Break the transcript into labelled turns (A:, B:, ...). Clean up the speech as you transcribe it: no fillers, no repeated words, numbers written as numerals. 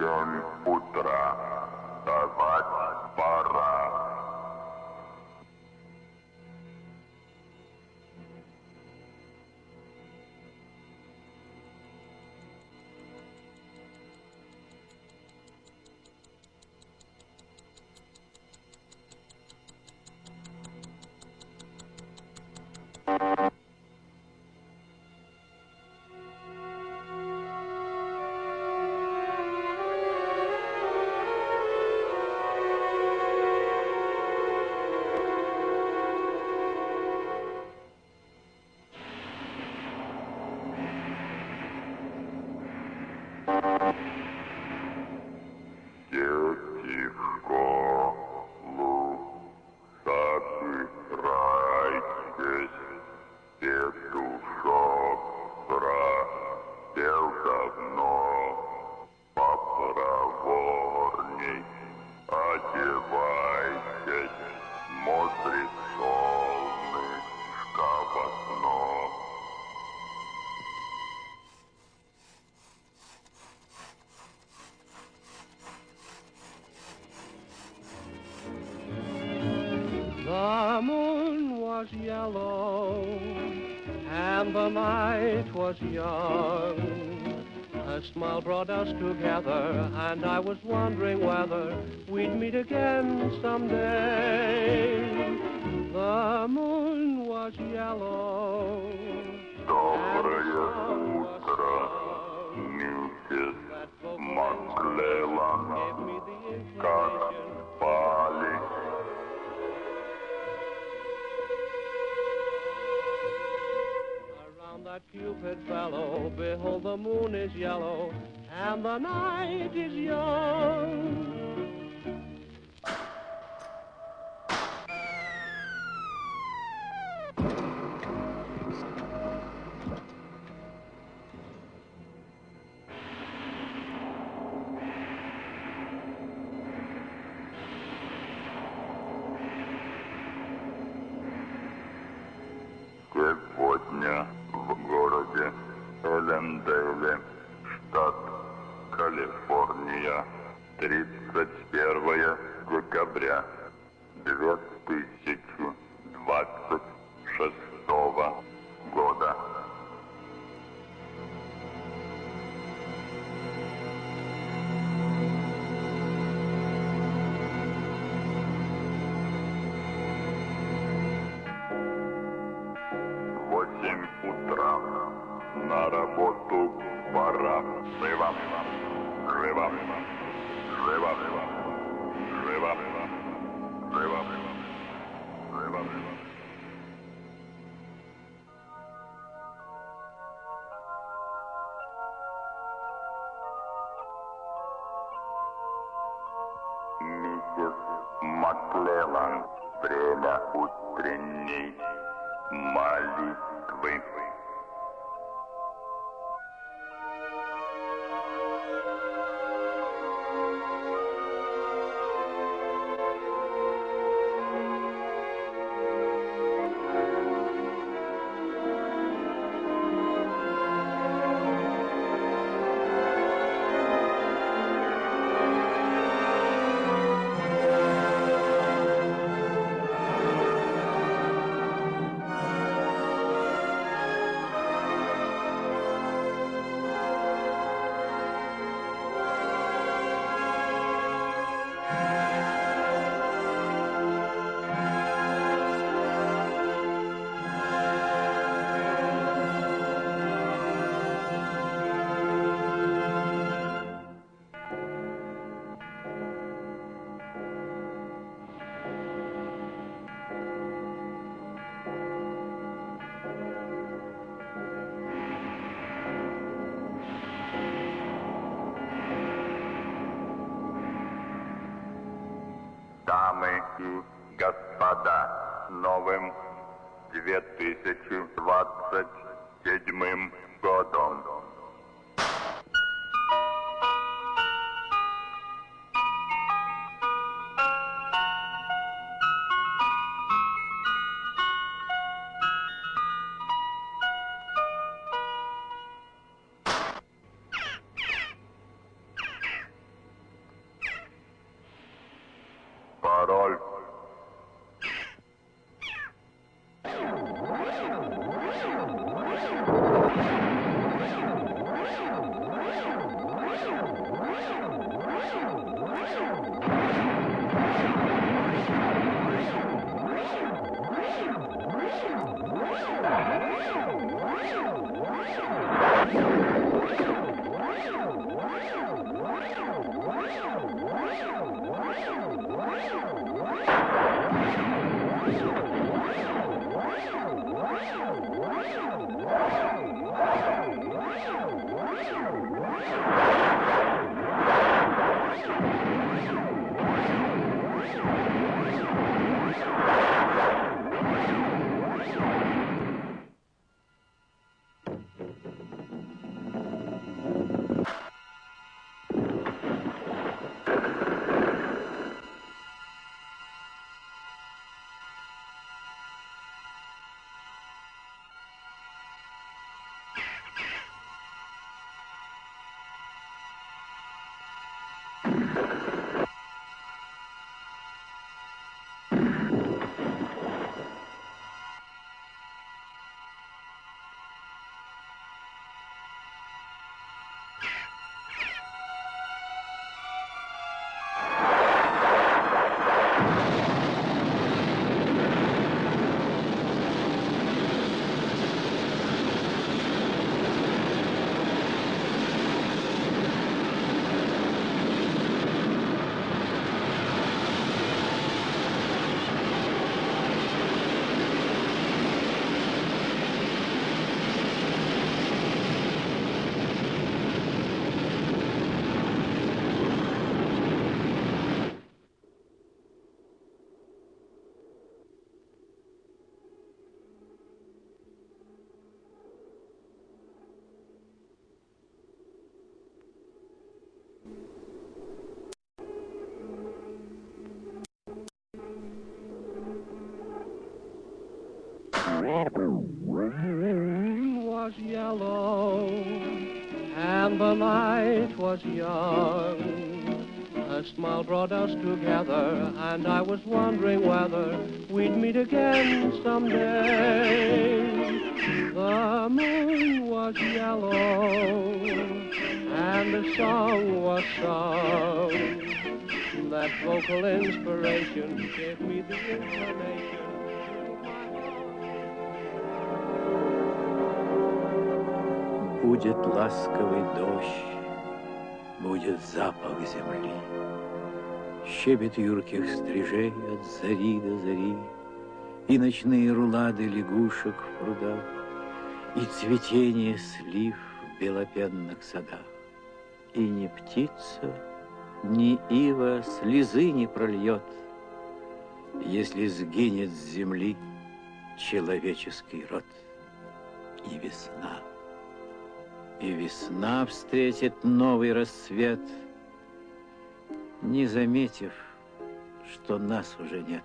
A: 7 утра. Вставать пора. Дети в школу собирайтесь, петушок пропел давно, попроворней одевайтесь, смотрит солнышко в окно.
B: The moon was yellow and the night was young. A smile brought us together and I was wondering whether we'd meet again someday. The moon was yellow.
A: Доброе утро, миссис Маклеллан. Как спали?
B: That Cupid fellow, behold the moon is yellow and the night is young.
A: Сегодня в городе Эллендейле, штат Калифорния, 31 декабря 2026 года. В 8 утра. На работу пора. Живо, живо, живо, живо, живо, живо, живо, живо. Миссис Маклеллан, время утренней молитвы. Дамы и господа, с новым 2027 годом! король.
B: Was yellow and the night was young. A smile brought us together, and I was wondering whether we'd meet again someday. The moon was yellow and the song was sung. That vocal inspiration gave me the inclination.
C: Будет ласковый дождь, будет запах земли, щебет юрких стрижей от зари до зари, и ночные рулады лягушек в прудах, и цветение слив в белопенных садах. И ни птица, ни ива слезы не прольет, если сгинет с земли человеческий род. И весна. И весна встретит новый рассвет, не заметив, что нас уже нет.